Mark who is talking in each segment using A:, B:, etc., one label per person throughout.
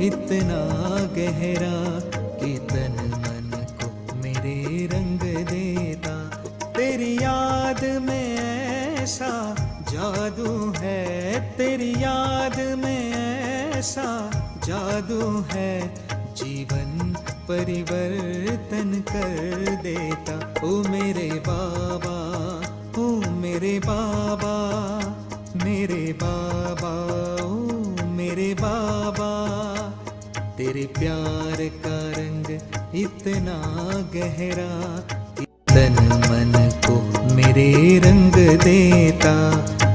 A: इतना गहरा कि तन मन को मेरे रंग देता। तेरी याद में ऐसा जादू है, तेरी याद में ऐसा जादू है, जीवन परिवर्तन कर देता। ओ मेरे बाबा, ओ मेरे बाबा, मेरे बाबा, ओ मेरे बाबा। तेरे प्यार का रंग इतना गहरा कि तन मन को मेरे रंग देता।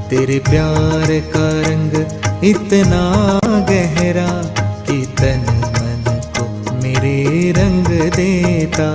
A: तेरे प्यार का रंग इतना गहरा कि तन मन को मेरे रंग देता।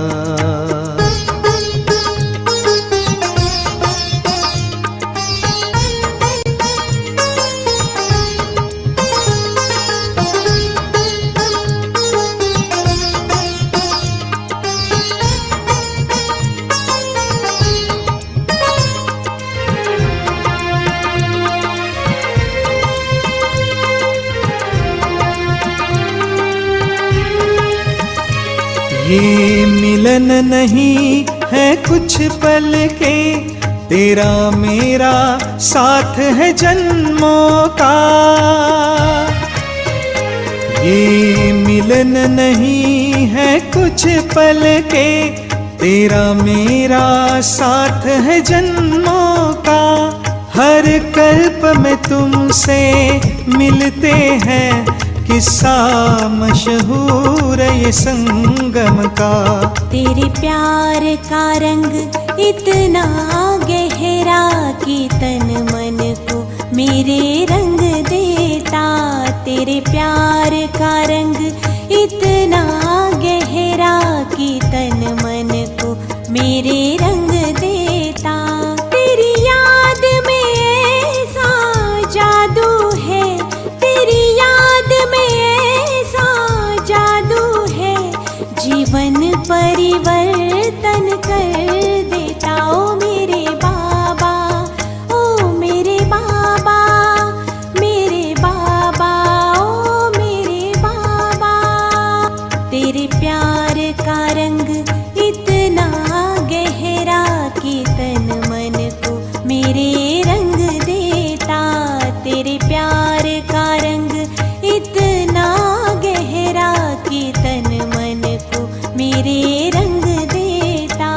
A: ये मिलन नहीं है कुछ पल के, तेरा मेरा साथ है जन्मों का। ये मिलन नहीं है कुछ पल के, तेरा मेरा साथ है जन्मों का। हर कल्प में तुमसे मिलते हैं, किस्सा मशहूर ये संगम का।
B: तेरे प्यार का रंग इतना गहरा कि तन मन को मेरे रंग देता। तेरे प्यार का रंग इतना गहरा कि तन मन को मेरे रंग देता। तेरी याद में ऐसा जादू है, तेरी याद में ऐसा जादू है, जीवन परिवर्तन कर देता। ओ मेरे बाबा, ओ मेरे बाबा, मेरे बाबा, ओ मेरे बाबा। तेरे प्यार का रंग इतना गहरा कि तन मन को मेरे रंग देता। तेरे प्यार का रंग इतना गहरा कि तन मन को मेरे रंग देता।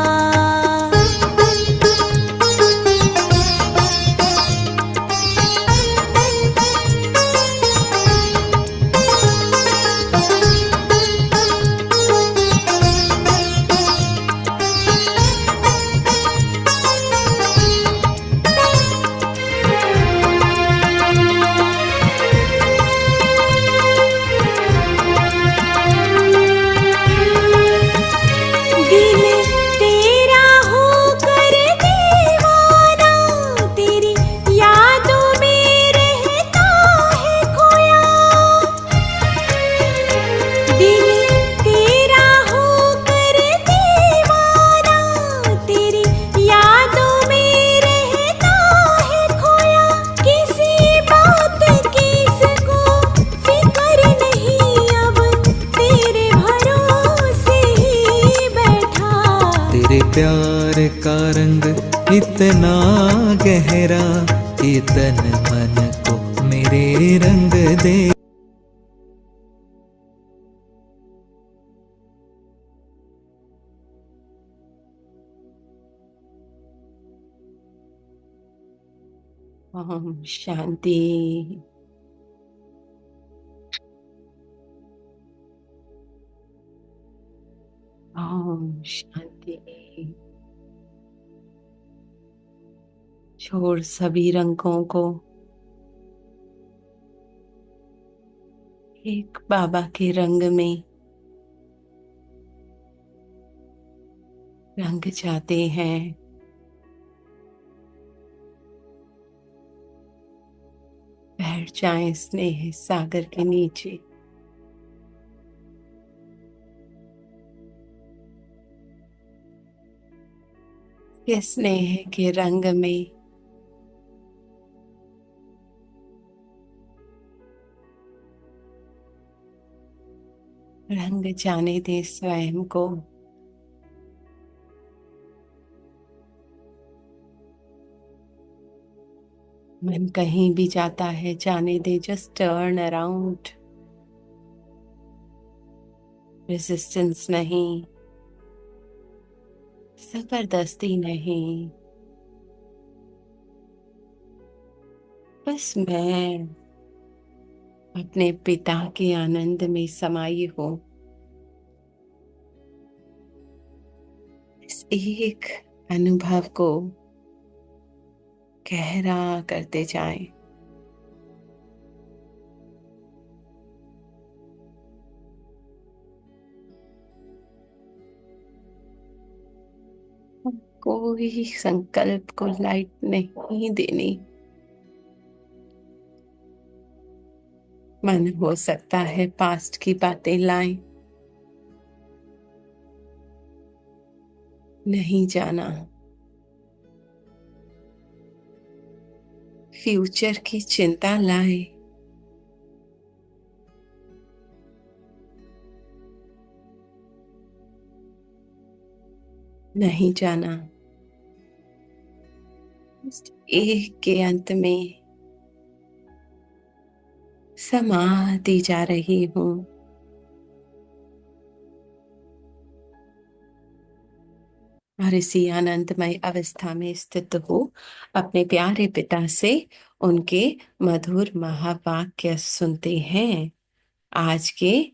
B: दिल तेरा होकर दीवाना, तेरी यादों में रहता है खोया। दिल तेरा होकर दीवाना, तेरी यादों में रहता है खोया। किसी बात की इसको फिक्र नहीं, अब तेरे भरोसे ही बैठा।
A: तेरे प्यार का रंग इतना गहरा कि तन मन को मेरे रंग दे।
C: ओम शांति। ओम शांति। छोड़ सभी रंगों को, एक बाबा के रंग में रंग जाते हैं। बैठ जाएं स्नेह सागर के नीचे। के स्नेह के रंग में रंग जाने दे स्वयं को। मन कहीं भी जाता है, जाने दे, जस्ट टर्न अराउंड। रेजिस्टेंस नहीं, जबरदस्ती नहीं, बस मैं अपने पिता के आनंद में समाई हूँ। इस एक अनुभव को गहरा करते जाएं। कोई संकल्प को लाइट नहीं देनी। मन हो सकता है पास्ट की बातें लाए, नहीं जाना। फ्यूचर की चिंता लाए, नहीं जाना। एक के अंत में समाती जा रही हूँ। और इसी आनंदमय अवस्था में स्थित हो, अपने प्यारे पिता से उनके मधुर महावाक्य सुनते हैं। आज के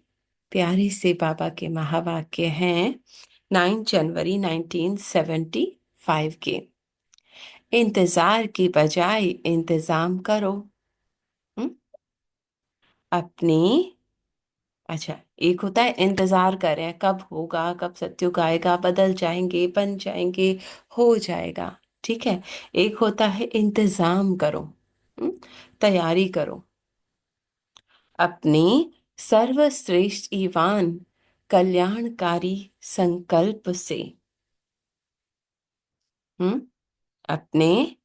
C: प्यारे से बाबा के महावाक्य हैं 9 जनवरी 1975 के। इंतजार की बजाय इंतजाम करो। हम्म? अपनी, अच्छा, एक होता है इंतजार करें कब होगा, कब सत्युग आएगा, बदल जाएंगे, बन जाएंगे, हो जाएगा। ठीक है। एक होता है इंतजाम करो। हम्म? तैयारी करो अपनी सर्वश्रेष्ठ ईवान कल्याणकारी संकल्प से। हम्म? अपने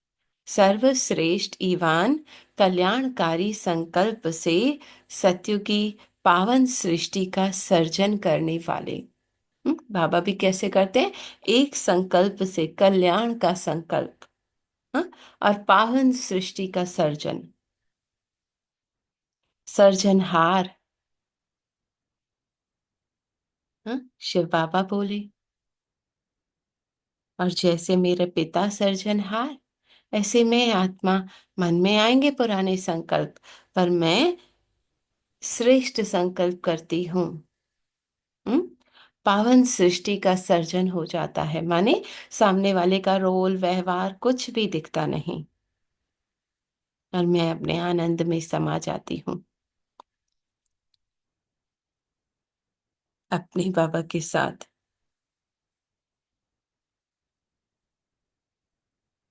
C: सर्वश्रेष्ठ ईवान कल्याणकारी संकल्प से सत्य की पावन सृष्टि का सर्जन करने वाले। बाबा भी कैसे करते हैं? एक संकल्प से, कल्याण का संकल्प। हाँ? और पावन सृष्टि का सर्जन, सर्जनहार। हाँ? शिव बाबा बोले, और जैसे मेरे पिता सर्जनहार, ऐसे मैं आत्मा। मन में आएंगे पुराने संकल्प, पर मैं श्रेष्ठ संकल्प करती हूँ। हम्म? पावन सृष्टि का सर्जन हो जाता है, माने सामने वाले का रोल व्यवहार कुछ भी दिखता नहीं, और मैं अपने आनंद में समा जाती हूँ अपने बाबा के साथ।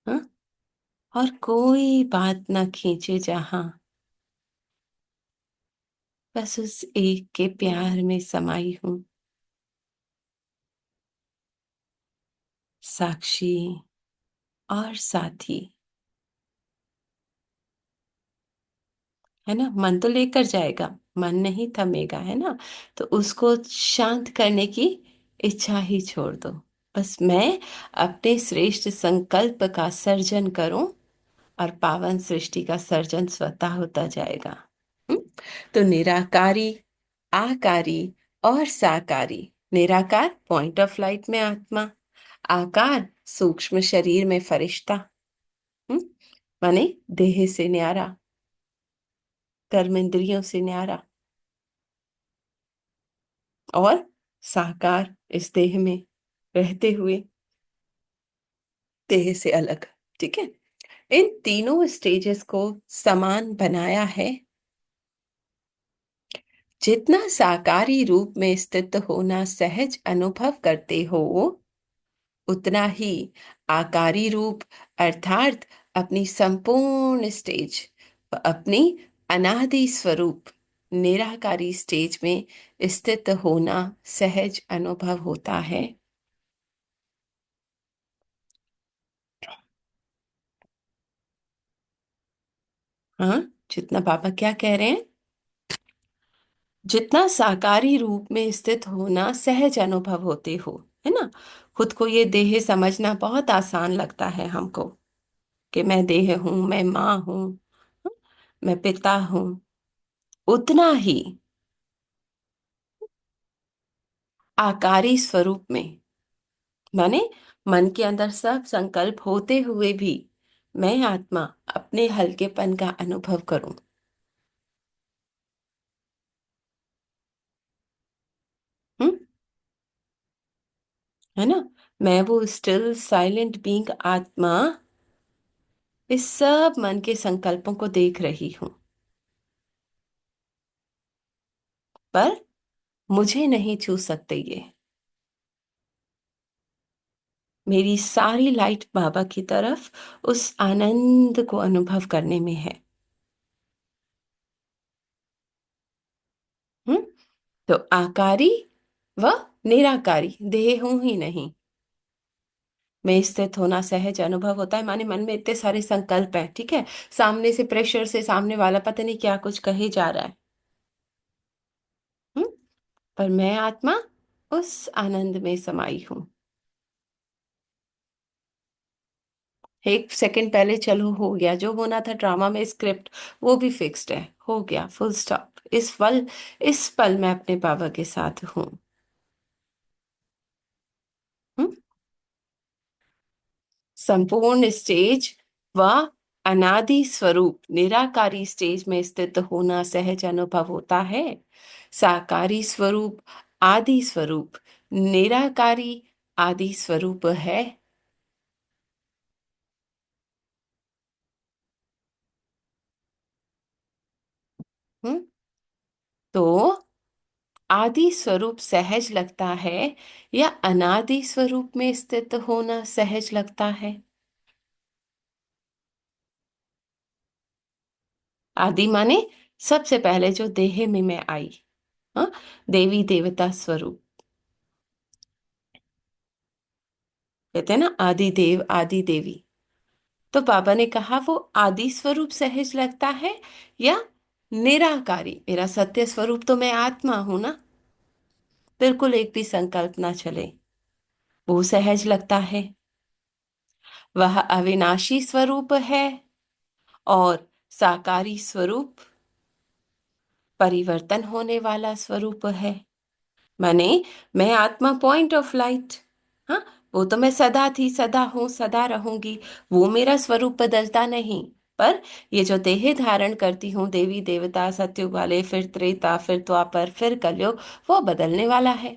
C: हाँ? और कोई बात ना खींचे जहां, बस उस एक के प्यार में समाई हूँ, साक्षी और साथी। है ना? मन तो लेकर जाएगा, मन नहीं थमेगा, है ना? तो उसको शांत करने की इच्छा ही छोड़ दो। बस मैं अपने श्रेष्ठ संकल्प का सर्जन करूं, और पावन सृष्टि का सर्जन स्वतः होता जाएगा। हम्म? तो निराकारी, आकारी और साकारी। निराकार पॉइंट ऑफ लाइट में आत्मा, आकार सूक्ष्म शरीर में फरिश्ता। हम्म? माने देह से न्यारा, कर्म इंद्रियों से न्यारा, और साकार इस देह में रहते हुए देह से अलग। ठीक है। इन तीनों स्टेजेस को समान बनाया है। जितना साकारी रूप में स्थित होना सहज अनुभव करते हो, उतना ही आकारी रूप अर्थात अपनी संपूर्ण स्टेज, अपनी अनादि स्वरूप निराकारी स्टेज में स्थित होना सहज अनुभव होता है। हाँ, जितना बाबा क्या कह रहे हैं? जितना साकारी रूप में स्थित होना सहज अनुभव होते हो, है ना। खुद को ये देह समझना बहुत आसान लगता है हमको, कि मैं देह हूं, मैं माँ हूं, मैं पिता हूं। उतना ही आकारी स्वरूप में, माने मन के अंदर सब संकल्प होते हुए भी मैं आत्मा अपने हल्केपन का अनुभव करूं। हम्म, है ना। मैं वो स्टिल साइलेंट बीइंग आत्मा इस सब मन के संकल्पों को देख रही हूं, पर मुझे नहीं छू सकते ये। मेरी सारी लाइट बाबा की तरफ उस आनंद को अनुभव करने में है। हम्म। तो आकारी व निराकारी देह हूं ही नहीं। में स्थित होना सहज अनुभव होता है, माने मन में इतने सारे संकल्प हैं, ठीक है। सामने से प्रेशर से सामने वाला पता नहीं क्या कुछ कहे जा रहा है। हम्म। पर मैं आत्मा उस आनंद में समाई हूं। एक सेकंड पहले चलो हो गया जो होना था ड्रामा में, स्क्रिप्ट वो भी फिक्स्ड है, हो गया, फुल स्टॉप। इस पल मैं अपने बाबा के साथ हूँ। हम्म? संपूर्ण स्टेज व अनादि स्वरूप निराकारी स्टेज में स्थित होना सहज अनुभव होता है। साकारी स्वरूप आदि स्वरूप निराकारी आदि स्वरूप है। हम्म। तो आदि स्वरूप सहज लगता है या अनादि स्वरूप में स्थित होना सहज लगता है? आदि माने सबसे पहले जो देह में मैं आई, हाँ, देवी देवता स्वरूप। कहते हैं ना आदि देव आदि देवी। तो बाबा ने कहा वो आदि स्वरूप सहज लगता है या निराकारी, मेरा सत्य स्वरूप तो मैं आत्मा हूं ना, बिल्कुल एक भी संकल्प ना चले, वो सहज लगता है। वह अविनाशी स्वरूप है और साकारी स्वरूप परिवर्तन होने वाला स्वरूप है। माने मैं आत्मा पॉइंट ऑफ लाइट, हाँ, वो तो मैं सदा थी, सदा हूं, सदा रहूंगी, वो मेरा स्वरूप बदलता नहीं। पर ये जो देह धारण करती हूँ, देवी देवता सत्युग वाले, फिर त्रेता, फिर द्वापर, फिर कलयुग, वो बदलने वाला है।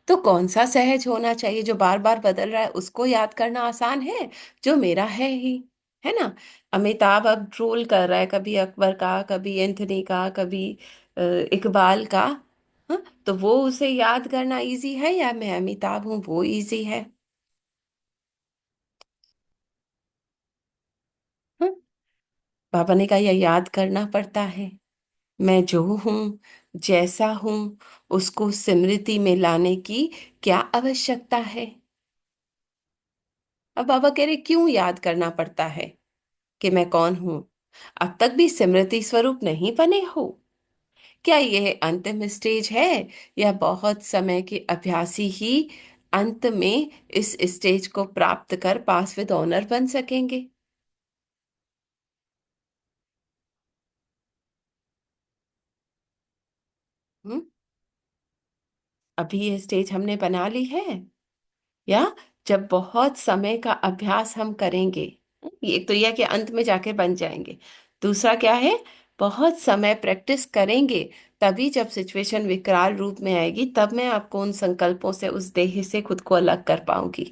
C: तो कौन सा सहज होना चाहिए? जो बार बार बदल रहा है उसको याद करना आसान है, जो मेरा है ही, है ना। अमिताभ अब रोल कर रहा है, कभी अकबर का, कभी एंथनी का, कभी इकबाल का। हाँ, तो वो उसे याद करना इजी है या मैं अमिताभ हूं वो इजी है? हाँ, बाबा ने कहा यह याद करना पड़ता है। मैं जो हूं, जैसा हूं, उसको स्मृति में लाने की क्या आवश्यकता है? अब बाबा कह रहे क्यों याद करना पड़ता है कि मैं कौन हूं? अब तक भी स्मृति स्वरूप नहीं बने हो? क्या यह अंतिम स्टेज है या बहुत समय के अभ्यासी ही अंत में इस स्टेज को प्राप्त कर पास विद ऑनर बन सकेंगे? हम्म। अभी ये स्टेज हमने बना ली है, या जब बहुत समय का अभ्यास हम करेंगे, एक तो यह कि अंत में जाके बन जाएंगे, दूसरा क्या है, बहुत समय प्रैक्टिस करेंगे, तभी जब सिचुएशन विकराल रूप में आएगी तब मैं आपको उन संकल्पों से, उस देह से खुद को अलग कर पाऊंगी,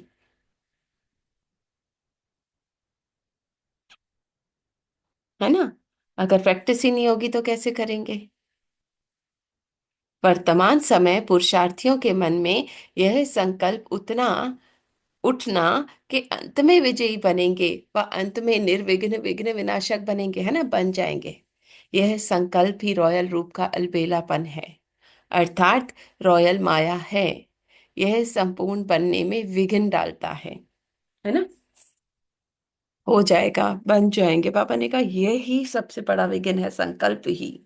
C: है ना। अगर प्रैक्टिस ही नहीं होगी तो कैसे करेंगे? वर्तमान समय पुरुषार्थियों के मन में यह संकल्प उतना उठना कि अंत में विजयी बनेंगे व अंत में निर्विघ्न विघ्न विनाशक बनेंगे, है ना, बन जाएंगे। यह संकल्प ही रॉयल रूप का अलबेलापन है, अर्थात रॉयल माया है। यह संपूर्ण बनने में विघ्न डालता है ना। हो जाएगा, बन जाएंगे। पापा ने कहा यही सबसे बड़ा विघ्न है, संकल्प ही।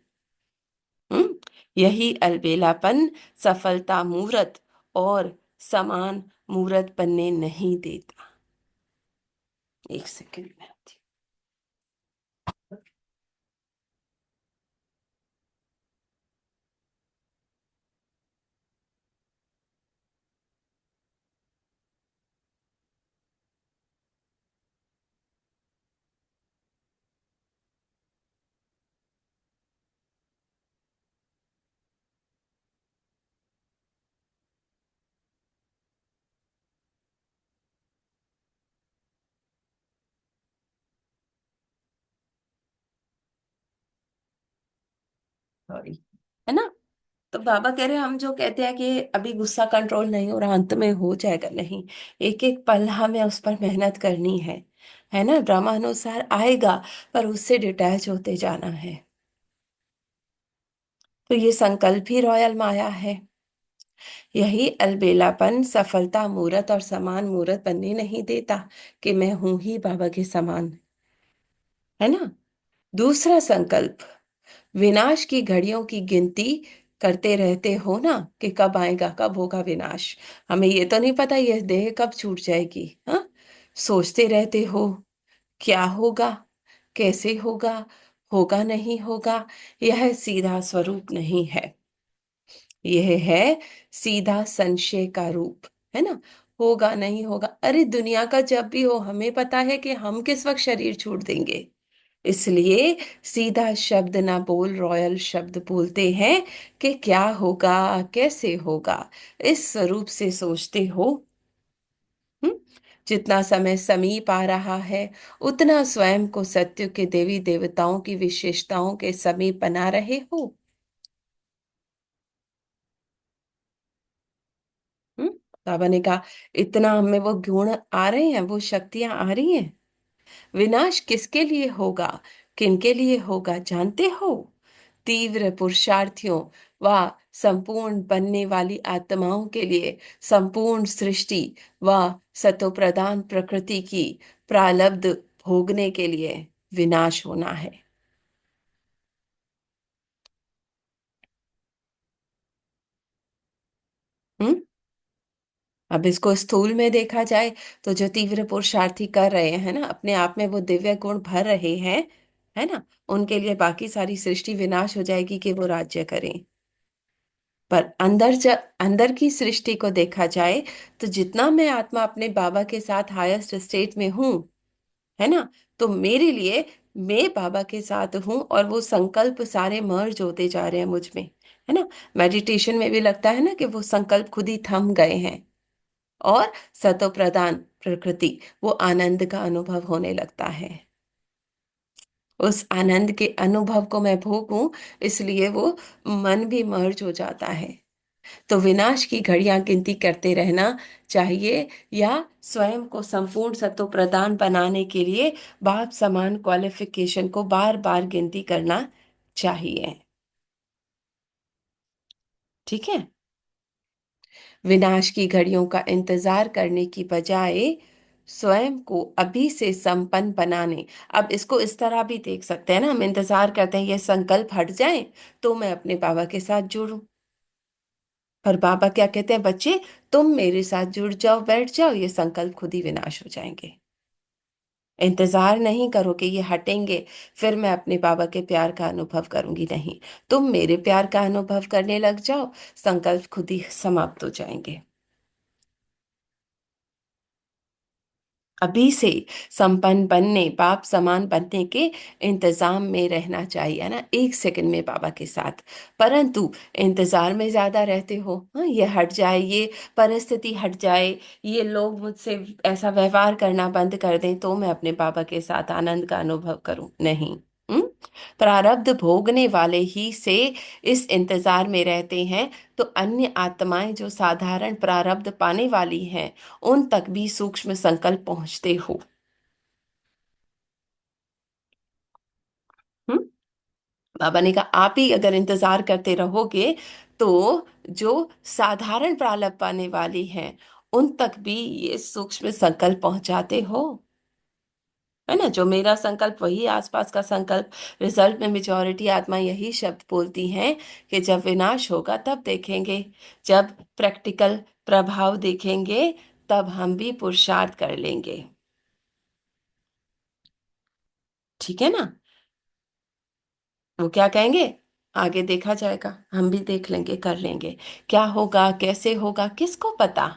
C: हम्म। यही अलबेलापन सफलता मूर्त और समान मूर्त बनने नहीं देता। एक सेकंड में आती सॉरी, है ना। तो बाबा कह रहे हैं, हम जो कहते हैं कि अभी गुस्सा कंट्रोल नहीं हो रहा, अंत में हो जाएगा, नहीं। एक एक पल हमें उस पर मेहनत करनी है ना। ड्रामानुसार आएगा, पर उससे डिटैच होते जाना है। तो ये संकल्प ही रॉयल माया है। यही अलबेलापन सफलता मूर्त और समान मूर्त बनने नहीं देता, कि मैं हूं ही बाबा के समान, है ना। दूसरा संकल्प, विनाश की घड़ियों की गिनती करते रहते हो ना, कि कब आएगा, कब होगा विनाश। हमें ये तो नहीं पता ये देह कब छूट जाएगी, हाँ। सोचते रहते हो क्या होगा, कैसे होगा, होगा नहीं होगा। यह सीधा स्वरूप नहीं है, यह है सीधा संशय का रूप, है ना। होगा नहीं होगा, अरे दुनिया का जब भी हो, हमें पता है कि हम किस वक्त शरीर छोड़ देंगे। इसलिए सीधा शब्द ना बोल, रॉयल शब्द बोलते हैं कि क्या होगा, कैसे होगा। इस स्वरूप से सोचते हो। हम्म। जितना समय समीप आ रहा है, उतना स्वयं को सत्य के देवी देवताओं की विशेषताओं के समीप बना रहे हो। हम्म। बाबा ने कहा, इतना हमें वो गुण आ रहे हैं, वो शक्तियां आ रही हैं। विनाश किसके लिए होगा, किनके लिए होगा जानते हो? तीव्र पुरुषार्थियों व संपूर्ण बनने वाली आत्माओं के लिए, संपूर्ण सृष्टि व सतोप्रधान प्रकृति की प्रालब्ध भोगने के लिए विनाश होना है। हम्म। अब इसको स्थूल में देखा जाए, तो जो तीव्र पुरुषार्थी कर रहे हैं ना, अपने आप में वो दिव्य गुण भर रहे हैं, है ना, उनके लिए बाकी सारी सृष्टि विनाश हो जाएगी कि वो राज्य करें। पर अंदर की सृष्टि को देखा जाए, तो जितना मैं आत्मा अपने बाबा के साथ हाईएस्ट स्टेट में हूँ, है ना, तो मेरे लिए, मैं बाबा के साथ हूँ, और वो संकल्प सारे मर्ज होते जा रहे हैं मुझ में, है ना। मेडिटेशन में भी लगता है ना कि वो संकल्प खुद ही थम गए हैं, और सतो प्रधान प्रकृति, वो आनंद का अनुभव होने लगता है। उस आनंद के अनुभव को मैं भोगूं, इसलिए वो मन भी मर्ज हो जाता है। तो विनाश की घड़ियां गिनती करते रहना चाहिए, या स्वयं को संपूर्ण सत्व प्रदान बनाने के लिए बाप समान क्वालिफिकेशन को बार बार गिनती करना चाहिए। ठीक है। विनाश की घड़ियों का इंतजार करने की बजाय स्वयं को अभी से संपन्न बनाने। अब इसको इस तरह भी देख सकते हैं ना, हम इंतजार करते हैं ये संकल्प हट जाए, तो मैं अपने बाबा के साथ जुड़ूं। पर बाबा क्या कहते हैं, बच्चे तुम मेरे साथ जुड़ जाओ, बैठ जाओ, ये संकल्प खुद ही विनाश हो जाएंगे। इंतजार नहीं करो कि ये हटेंगे, फिर मैं अपने बाबा के प्यार का अनुभव करूंगी, नहीं। तुम मेरे प्यार का अनुभव करने लग जाओ, संकल्प खुद ही समाप्त हो जाएंगे। अभी से संपन्न बनने, बाप समान बनने के इंतजाम में रहना चाहिए ना, एक सेकंड में बाबा के साथ। परंतु इंतजार में ज्यादा रहते हो, हाँ, ये हट जाए, ये परिस्थिति हट जाए, ये लोग मुझसे ऐसा व्यवहार करना बंद कर दें, तो मैं अपने बाबा के साथ आनंद का अनुभव करूं, नहीं। हम्म। प्रारब्ध भोगने वाले ही से इस इंतजार में रहते हैं, तो अन्य आत्माएं जो साधारण प्रारब्ध पाने वाली हैं, उन तक भी सूक्ष्म संकल्प पहुंचते हो। हम्म। बाबा ने कहा, आप ही अगर इंतजार करते रहोगे, तो जो साधारण प्रारब्ध पाने वाली हैं, उन तक भी ये सूक्ष्म संकल्प पहुंचाते हो। है ना, जो मेरा संकल्प वही आसपास का संकल्प। रिजल्ट में मेजॉरिटी आत्मा यही शब्द बोलती हैं कि जब विनाश होगा तब देखेंगे, जब प्रैक्टिकल प्रभाव देखेंगे तब हम भी पुरुषार्थ कर लेंगे। ठीक है ना। वो क्या कहेंगे, आगे देखा जाएगा, हम भी देख लेंगे, कर लेंगे। क्या होगा, कैसे होगा, किसको पता।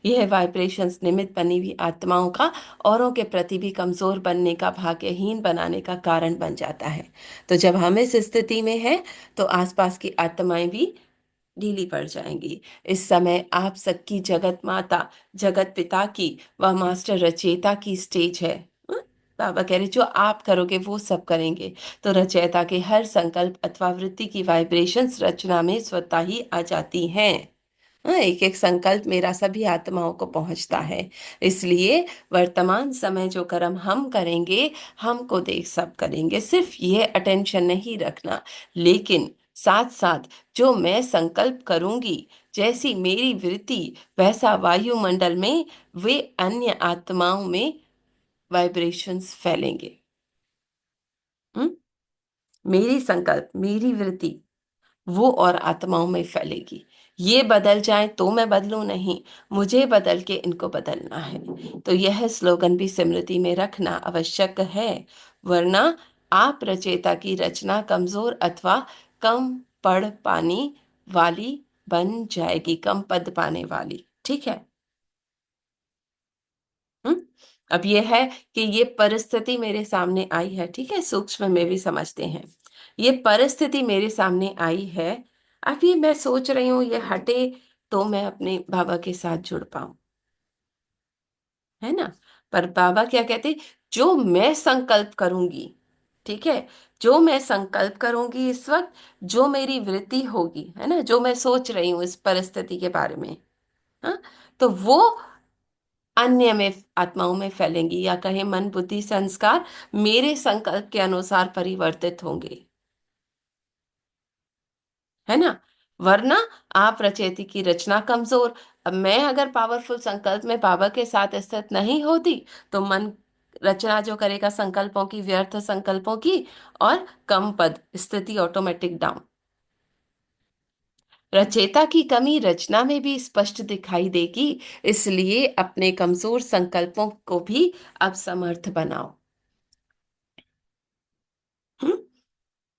C: यह वाइब्रेशंस निमित्त बनी हुई आत्माओं का औरों के प्रति भी कमजोर बनने का, भाग्यहीन बनाने का कारण बन जाता है। तो जब हम इस स्थिति में हैं तो आसपास की आत्माएं भी ढीली पड़ जाएंगी। इस समय आप सबकी जगत माता, जगत पिता की व मास्टर रचयिता की स्टेज है। हं? बाबा कह रहे जो आप करोगे वो सब करेंगे। तो रचयिता के हर संकल्प अथवा वृत्ति की वाइब्रेशंस रचना में स्वतः ही आ जाती हैं। एक एक संकल्प मेरा सभी आत्माओं को पहुंचता है। इसलिए वर्तमान समय जो कर्म हम करेंगे, हमको देख सब करेंगे, सिर्फ ये अटेंशन नहीं रखना, लेकिन साथ साथ जो मैं संकल्प करूंगी, जैसी मेरी वृत्ति वैसा वायुमंडल में वे अन्य आत्माओं में वाइब्रेशंस फैलेंगे। हम्म? मेरी संकल्प, मेरी वृत्ति वो और आत्माओं में फैलेगी। ये बदल जाए तो मैं बदलूं नहीं, मुझे बदल के इनको बदलना है। तो यह स्लोगन भी स्मृति में रखना आवश्यक है, वरना आप रचयिता की रचना कमजोर अथवा कम पढ़ पाने वाली बन जाएगी, कम पद पाने वाली। ठीक है। हम्म। अब ये है कि ये परिस्थिति मेरे सामने आई है, ठीक है, सूक्ष्म में भी समझते हैं। ये परिस्थिति मेरे सामने आई है, अब ये मैं सोच रही हूँ ये हटे तो मैं अपने बाबा के साथ जुड़ पाऊं, है ना। पर बाबा क्या कहते, जो मैं संकल्प करूंगी, ठीक है, जो मैं संकल्प करूंगी इस वक्त, जो मेरी वृत्ति होगी, है ना, जो मैं सोच रही हूँ इस परिस्थिति के बारे में, हाँ, तो वो अन्य में आत्माओं में फैलेंगी, या कहें मन बुद्धि संस्कार मेरे संकल्प के अनुसार परिवर्तित होंगे, है ना। वरना आप रचयिता की रचना कमजोर, अब मैं अगर पावरफुल संकल्प में बाबा के साथ स्थित नहीं होती तो मन रचना जो करेगा संकल्पों की, व्यर्थ संकल्पों की, और कम पद स्थिति ऑटोमेटिक डाउन। रचेता की कमी रचना में भी स्पष्ट दिखाई देगी, इसलिए अपने कमजोर संकल्पों को भी अब समर्थ बनाओ। हम्म?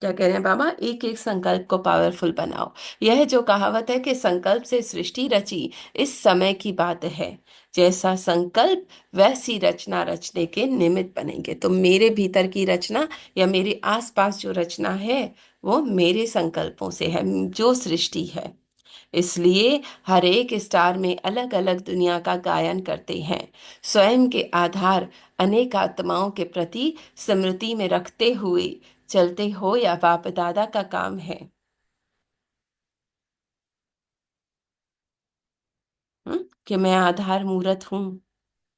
C: क्या कह रहे हैं बाबा, एक एक संकल्प को पावरफुल बनाओ। यह जो कहावत है कि संकल्प से सृष्टि रची, इस समय की बात है। जैसा संकल्प वैसी रचना रचने के निमित्त बनेंगे। तो मेरे भीतर की रचना या मेरे आसपास जो रचना है वो मेरे संकल्पों से है, जो सृष्टि है। इसलिए हर एक स्टार में अलग अलग दुनिया का गायन करते हैं। स्वयं के आधार अनेक आत्माओं के प्रति स्मृति में रखते हुए चलते हो, या बाप दादा का काम है। कि मैं आधार मूरत हूँ,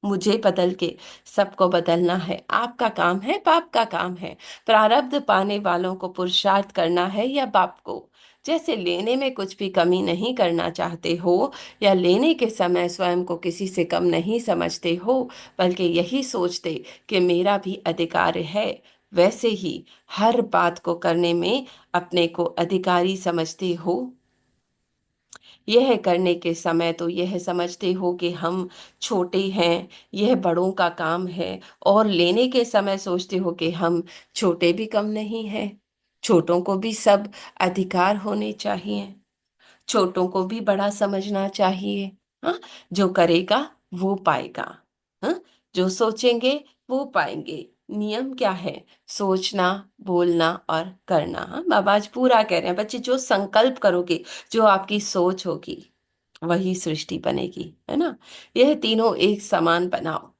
C: मुझे बदल के सबको बदलना है। आपका काम है, बाप का काम है। प्रारब्ध पाने वालों को पुरुषार्थ करना है, या बाप को। जैसे लेने में कुछ भी कमी नहीं करना चाहते हो, या लेने के समय स्वयं को किसी से कम नहीं समझते हो, बल्कि यही सोचते कि मेरा भी अधिकार है, वैसे ही हर बात को करने में अपने को अधिकारी समझते हो। यह करने के समय तो यह समझते हो कि हम छोटे हैं, यह बड़ों का काम है, और लेने के समय सोचते हो कि हम छोटे भी कम नहीं हैं, छोटों को भी सब अधिकार होने चाहिए, छोटों को भी बड़ा समझना चाहिए। हाँ, जो करेगा वो पाएगा। हाँ, जो सोचेंगे वो पाएंगे। नियम क्या है, सोचना, बोलना और करना। हाँ, बाबा आज पूरा कह रहे हैं बच्चे, जो संकल्प करोगे, जो आपकी सोच होगी, वही सृष्टि बनेगी, है ना। यह तीनों एक समान बनाओ,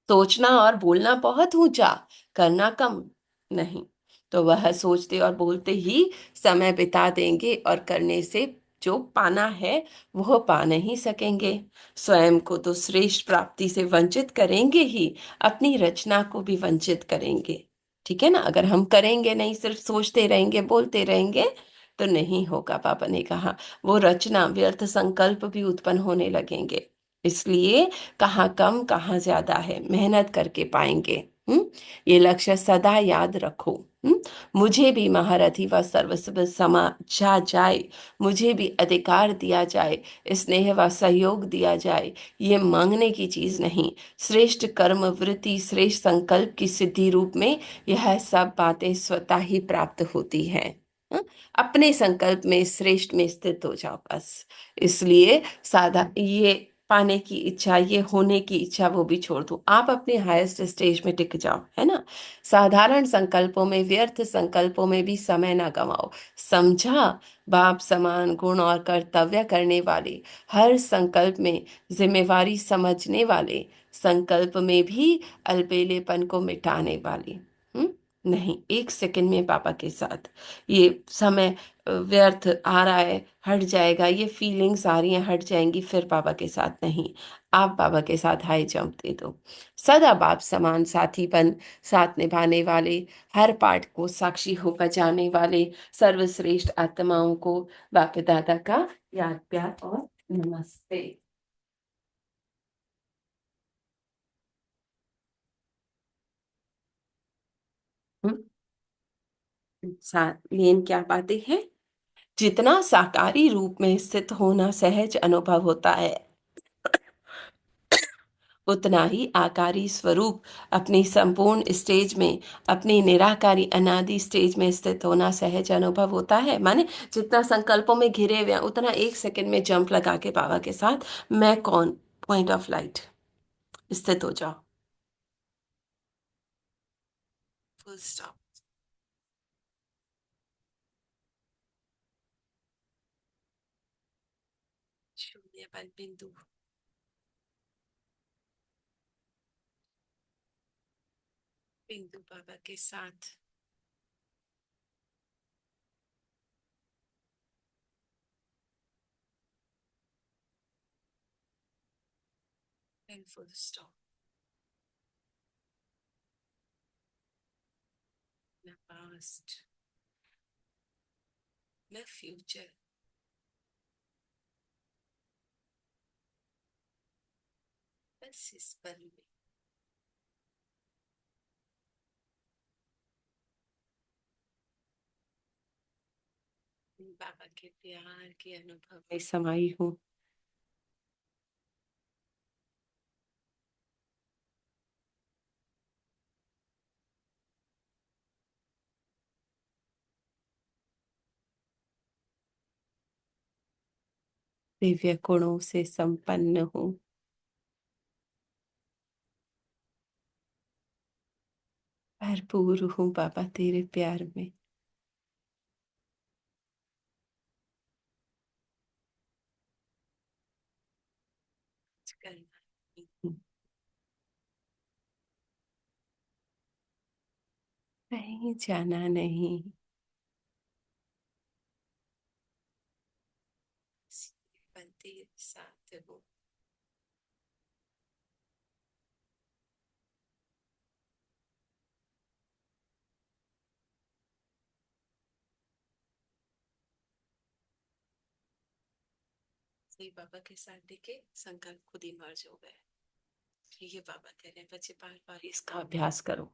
C: सोचना और बोलना बहुत ऊंचा, करना कम नहीं। तो वह सोचते और बोलते ही समय बिता देंगे, और करने से जो पाना है वह पा नहीं सकेंगे। स्वयं को तो श्रेष्ठ प्राप्ति से वंचित करेंगे ही, अपनी रचना को भी वंचित करेंगे। ठीक है ना। अगर हम करेंगे नहीं, सिर्फ सोचते रहेंगे, बोलते रहेंगे, तो नहीं होगा। पापा ने कहा वो रचना, व्यर्थ संकल्प भी उत्पन्न होने लगेंगे। इसलिए कहाँ कम कहाँ ज्यादा है, मेहनत करके पाएंगे। ये लक्ष्य सदा याद रखो। मुझे भी महारथी व सर्वस्व समझा जाए, मुझे भी अधिकार दिया जाए, स्नेह व सहयोग दिया जाए, ये मांगने की चीज नहीं। श्रेष्ठ कर्म वृत्ति, श्रेष्ठ संकल्प की सिद्धि रूप में यह सब बातें स्वतः ही प्राप्त होती हैं। अपने संकल्प में श्रेष्ठ में स्थित हो जाओ बस। इसलिए साधा ये पाने की इच्छा, ये होने की इच्छा, वो भी छोड़ दो। आप अपने हाईएस्ट स्टेज में टिक जाओ, है ना। साधारण संकल्पों में, व्यर्थ संकल्पों में भी समय ना गवाओ। समझा। बाप समान गुण और कर्तव्य करने वाले, हर संकल्प में जिम्मेवारी समझने वाले, संकल्प में भी अलबेलेपन को मिटाने वाले। हम्म नहीं, एक सेकंड में पापा के साथ। ये समय व्यर्थ आ रहा है, हट जाएगा, ये फीलिंग्स आ रही हैं, हट जाएंगी, फिर बाबा के साथ नहीं। आप बाबा के साथ हाई जंप दे दो। सदा बाप समान साथीपन, साथ निभाने वाले, हर पाठ को साक्षी हो बजाने वाले सर्वश्रेष्ठ आत्माओं को बाप दादा का याद प्यार और नमस्ते। हम्म, मेन क्या बातें हैं? जितना साकारी रूप में स्थित होना सहज अनुभव होता है, उतना ही आकारी स्वरूप अपनी संपूर्ण स्टेज में, अपनी निराकारी अनादि स्टेज में स्थित होना सहज अनुभव होता है। माने जितना संकल्पों में घिरे हुए हैं, उतना एक सेकंड में जंप लगा के बाबा के साथ मैं कौन, पॉइंट ऑफ लाइट स्थित हो जाओ। Full stop. शून्य बन बिंदु। बिंदु बाबा के साथ। Full stop. न पास्ट, न फ्यूचर, बस इस पल में बाबा के प्यार के अनुभव में समाई हूँ। दिव्य गुणों से संपन्न हूँ। भरपूर हूँ बाबा तेरे प्यार में। कुछ करना नहीं हूँ, कहीं जाना नहीं। बस तेरे साथ हूँ। सही बाबा के साथ देखे संकल्प खुद ही मर्ज हो गए। ये बाबा कह रहे हैं बच्चे बार बार इसका अभ्यास करो।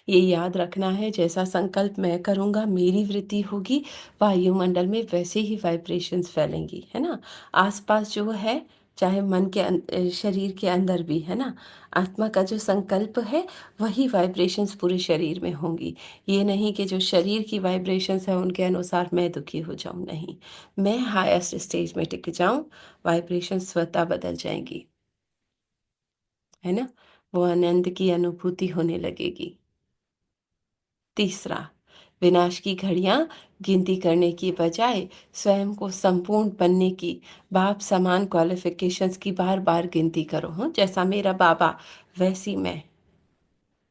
C: ये याद रखना है, जैसा संकल्प मैं करूंगा मेरी वृत्ति होगी, वायुमंडल में वैसे ही वाइब्रेशंस फैलेंगी, है ना। आसपास जो है, चाहे मन के शरीर के अंदर भी, है ना। आत्मा का जो संकल्प है वही वाइब्रेशंस पूरे शरीर में होंगी। ये नहीं कि जो शरीर की वाइब्रेशंस है उनके अनुसार मैं दुखी हो जाऊं, नहीं। मैं हाईएस्ट स्टेज में टिक जाऊं, वाइब्रेशंस स्वतः बदल जाएंगी, है ना। वो आनंद की अनुभूति होने लगेगी। तीसरा, विनाश की घड़ियां गिनती करने की बजाय स्वयं को संपूर्ण बनने की बाप समान क्वालिफिकेशंस की बार बार गिनती करो। हाँ, जैसा मेरा बाबा वैसी मैं।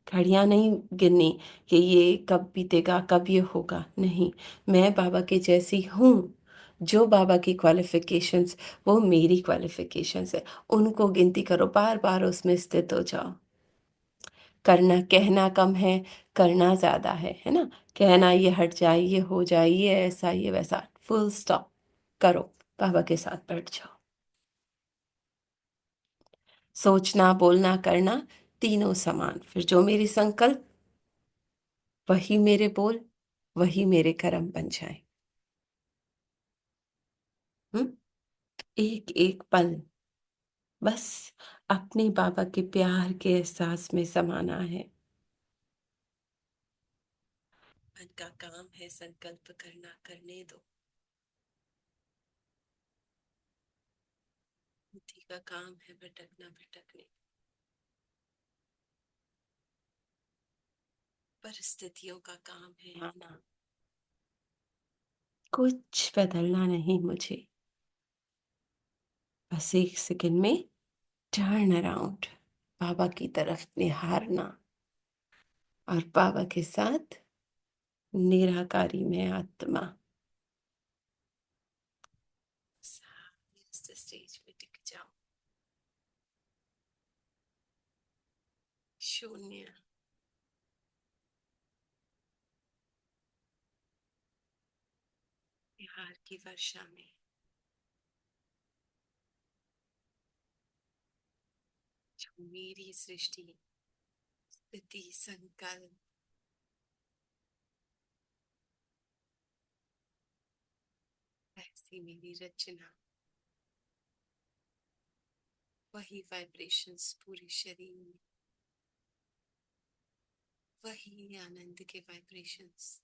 C: घड़ियां नहीं गिननी कि ये कब बीतेगा, कब ये होगा, नहीं। मैं बाबा के जैसी हूँ। जो बाबा की क्वालिफिकेशंस, वो मेरी क्वालिफिकेशंस है। उनको गिनती करो, बार बार उसमें स्थित हो जाओ। करना, कहना कम है, करना ज्यादा है ना। कहना ये हट जाए, ये हो जाए, ये ऐसा, ये वैसा, फुल स्टॉप। करो, बाबा के साथ बैठ जाओ। सोचना, बोलना, करना, तीनों समान। फिर जो मेरी संकल्प, वही मेरे बोल, वही मेरे कर्म बन जाए। हम्म। एक एक पल बस अपने बाबा के प्यार के एहसास में समाना है। मन का काम है संकल्प करना, करने दो। बुद्धि का काम है भटकना, भटकने। परिस्थितियों का काम है आना। कुछ बदलना नहीं मुझे, बस एक सेकंड में टर्न अराउंड, बाबा की तरफ निहारना, और बाबा के साथ निराकारी में आत्मा। स्टेज पे टिक जाओ। शून्य। बिहार की वर्षा में जो मेरी सृष्टि, स्थिति, संकल्प, ऐसी मेरी रचना, वही वाइब्रेशंस पूरे शरीर में, वही आनंद के वाइब्रेशंस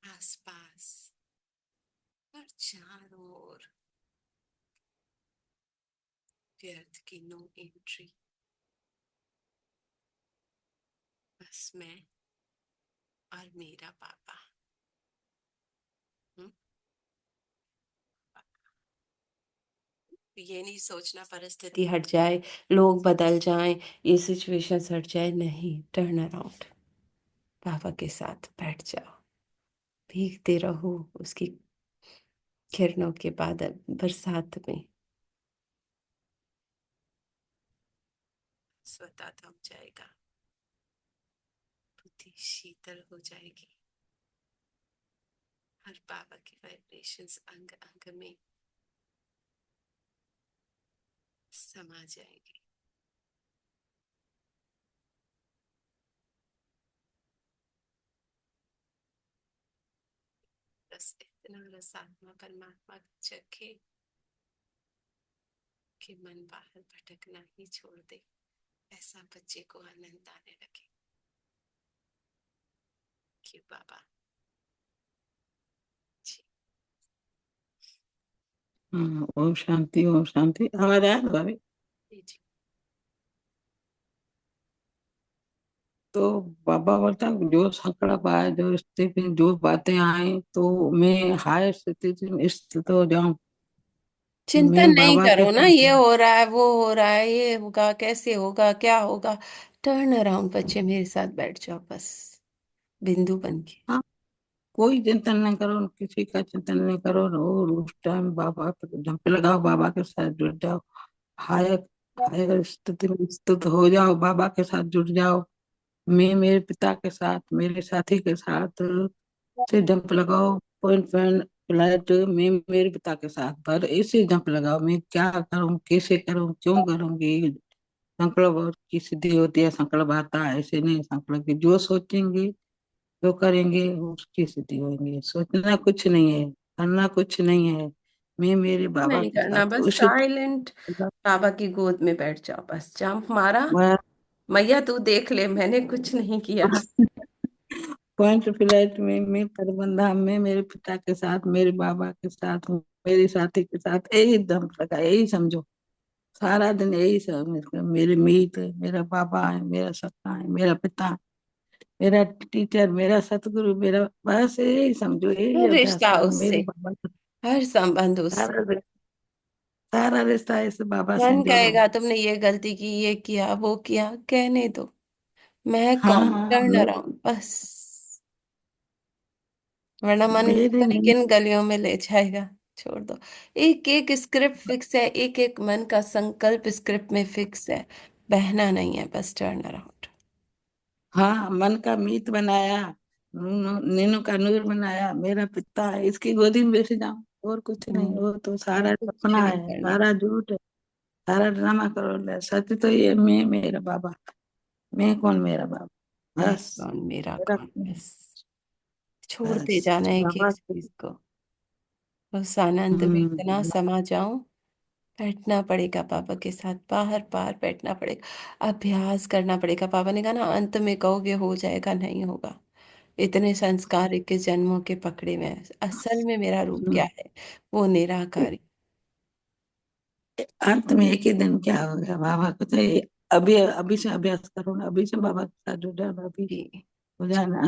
C: आसपास और चारों ओर। व्यर्थ की नो एंट्री, बस मैं और मेरा पापा। हम्म? ये नहीं सोचना परिस्थिति हट जाए, लोग बदल जाएं, ये सिचुएशन हट जाए, नहीं। टर्न अराउंड, बाबा के साथ बैठ जाओ, भीगते रहो उसकी किरणों के बादल बरसात में। स्वतः थम जाएगा, बुद्धि शीतल हो जाएगी, हर बाबा की वाइब्रेशंस अंग अंग में समा जाएगी। बस इतना रसात्मा परमात्मा चखे कि मन बाहर भटकना ही छोड़ दे, ऐसा बच्चे को आनंद आने लगे कि बाबा जी।
D: हाँ, ओम शांति, ओम शांति। आवाज आया ना भाभी?
C: जी जी।
D: तो बाबा बोलता है, जो संकल्प आए, जो स्थिति में जो बातें आए, तो मैं हायर स्थिति में स्थित हो जाऊं।
C: चिंतन
D: मैं
C: नहीं
D: बाबा के
C: करो ना,
D: साथ
C: ये हो रहा है, वो हो रहा है, ये होगा, कैसे होगा, क्या होगा। टर्न अराउंड बच्चे, मेरे साथ बैठ जाओ बस, बिंदु बन के।
D: हाँ, कोई चिंतन नहीं करो, किसी का चिंतन नहीं करो, और उस टाइम बाबा पे जंप लगाओ, बाबा के साथ जुड़ जाओ। हायर हायर स्थिति में स्थित हो जाओ, बाबा के साथ जुड़ जाओ। मैं मेरे पिता के साथ, मेरे साथी के साथ से जंप लगाओ। पॉइंट पॉइंट फ्लाइट में मेरे पिता के साथ, पर ऐसे जंप लगाओ। मैं क्या करूं, कैसे करूं, क्यों करूंगी। संकल्प और की सिद्धि होती है, संकल्प आता है, ऐसे नहीं। संकल्प की जो सोचेंगे, जो करेंगे, उसकी सिद्धि होंगी। सोचना कुछ नहीं है, करना कुछ नहीं है। मैं मेरे बाबा
C: नहीं
D: के
C: करना,
D: साथ
C: बस
D: उसी
C: साइलेंट बाबा की गोद में बैठ जाओ, बस जंप मारा,
D: मैं
C: मैया तू देख ले, मैंने कुछ नहीं किया।
D: पॉइंट फ्लाइट में मैं परबंधा में मेरे पिता के साथ, मेरे बाबा के साथ, मेरे साथी के साथ यही दम लगा, यही समझो। सारा दिन यही सब, मेरे मीत है, मेरा बाबा है, मेरा सत्ता है, मेरा पिता, मेरा टीचर, मेरा सतगुरु, मेरा, बस यही समझो, यही
C: हर
D: अभ्यास
C: रिश्ता
D: करो
C: उससे,
D: मेरे बाबा का।
C: हर संबंध उससे।
D: सारा सारा रिश्ता इस बाबा से
C: मन
D: जोड़ो।
C: कहेगा तुमने ये गलती की, ये किया, वो किया, कहने दो, मैं कौन।
D: हाँ,
C: टर्न अराउंड बस, वरना मन
D: मेरे
C: पता नहीं
D: नहीं।
C: किन गलियों में ले जाएगा। छोड़ दो, एक एक स्क्रिप्ट फिक्स है, एक एक मन का संकल्प स्क्रिप्ट में फिक्स है, बहना नहीं है, बस टर्न अराउंड।
D: हाँ, मन का मीत बनाया, नीनू का नूर बनाया, मेरा पिता है, इसकी गोदी में बैठ जाऊं, और कुछ नहीं। वो तो सारा
C: कुछ
D: सपना
C: नहीं
D: है,
C: करना।
D: सारा झूठ है। सारा ड्रामा करो, सच तो ये मैं मेरा बाबा, मैं कौन मेरा बाबा,
C: मैं
D: बस
C: कौन मेरा
D: मेरा
C: कौन,
D: कौन,
C: बस छोड़ते
D: बस
C: जाना एक एक
D: बाबा
C: चीज को, उस आनंद में इतना समा जाऊं। बैठना पड़ेगा पापा के साथ, बाहर बाहर बैठना पड़ेगा, अभ्यास करना पड़ेगा। पापा ने कहा ना, अंत में कहोगे हो जाएगा, नहीं होगा। इतने संस्कार 21 जन्मों के पकड़े में हैं। असल में मेरा रूप क्या है? वो निराकारी।
D: अंत में एक ही दिन क्या हो गया बाबा को, तो अभी अभी से अभ्यास करो ना, अभी से बाबा के साथ जुड़ जाना, अभी
C: जी।
D: हो जाना।